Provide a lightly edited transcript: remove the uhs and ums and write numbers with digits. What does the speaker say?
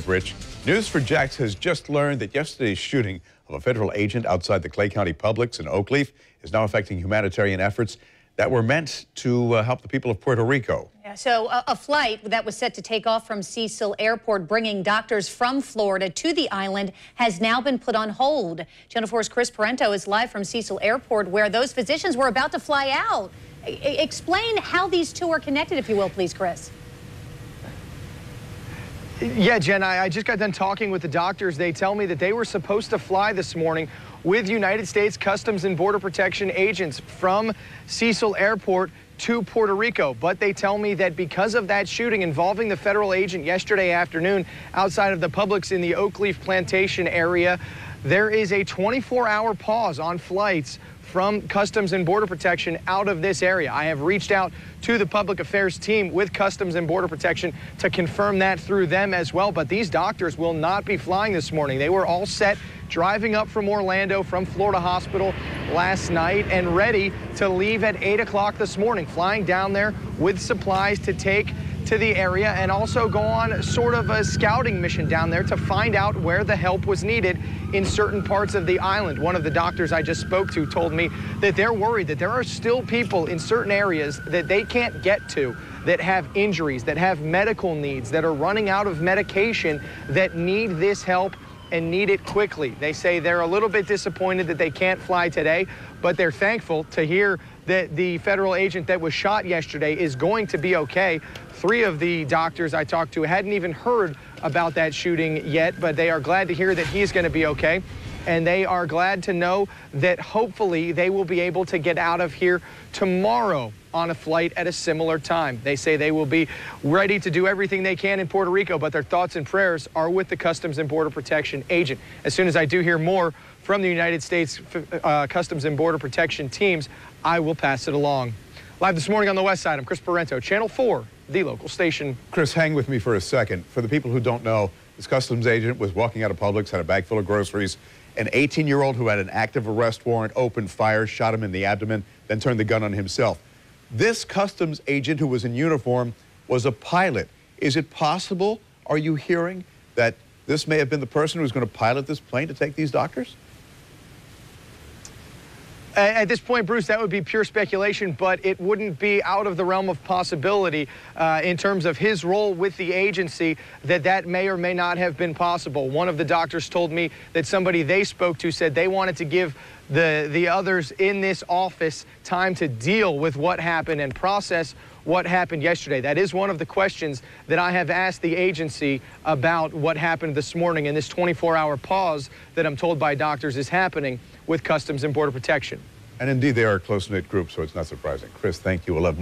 Rich, News4Jax has just learned that yesterday's shooting of a federal agent outside the Clay County Publix in Oakleaf is now affecting humanitarian efforts that were meant to help the people of Puerto Rico. Yeah, so a flight that was set to take off from Cecil Airport bringing doctors from Florida to the island has now been put on hold. Channel 4's Chris Parenteau is live from Cecil Airport where those physicians were about to fly out. Explain how these two are connected, if you will, please, Chris. Yeah, Jen, I just got done talking with the doctors. They tell me that they were supposed to fly this morning with United States Customs and Border Protection agents from Cecil Airport to Puerto Rico. But they tell me that because of that shooting involving the federal agent yesterday afternoon outside of the Publix in the Oakleaf Plantation area, there is a 24-hour pause on flights from Customs and Border Protection out of this area. I have reached out to the public affairs team with Customs and Border Protection to confirm that through them as well, but these doctors will not be flying this morning. They were all set driving up from Orlando from Florida Hospital last night and ready to leave at 8 o'clock this morning, flying down there with supplies to take to the area and also go on sort of a scouting mission down there to find out where the help was needed in certain parts of the island. One of the doctors I just spoke to told me that they're worried that there are still people in certain areas that they can't get to, that have injuries, that have medical needs, that are running out of medication, that need this help and need it quickly. They say they're a little bit disappointed that they can't fly today, but they're thankful to hear that the federal agent that was shot yesterday is going to be okay. 3 of the doctors I talked to hadn't even heard about that shooting yet, but they are glad to hear that he's going to be okay. And they are glad to know that hopefully they will be able to get out of here tomorrow on a flight at a similar time. They say they will be ready to do everything they can in Puerto Rico, but their thoughts and prayers are with the Customs and Border Protection agent. As soon as I do hear more from the United States Customs and Border Protection teams, I will pass it along. Live this morning on the west side, I'm Chris Parenteau, Channel 4, the local station. Chris, hang with me for a second. For the people who don't know, this customs agent was walking out of Publix, had a bag full of groceries. An 18-year-old who had an active arrest warrant opened fire, shot him in the abdomen, then turned the gun on himself. This customs agent who was in uniform was a pilot. Is it possible, are you hearing, that this may have been the person who was going to pilot this plane to take these doctors? At this point, Bruce, that would be pure speculation, but it wouldn't be out of the realm of possibility in terms of his role with the agency that may or may not have been possible. One of the doctors told me that somebody they spoke to said they wanted to give the others in this office time to deal with what happened and process what happened yesterday. That is one of the questions that I have asked the agency about what happened this morning and this 24-hour pause that I'm told by doctors is happening with Customs and Border Protection. And indeed, they are a close-knit group, so it's not surprising. Chris, thank you. 11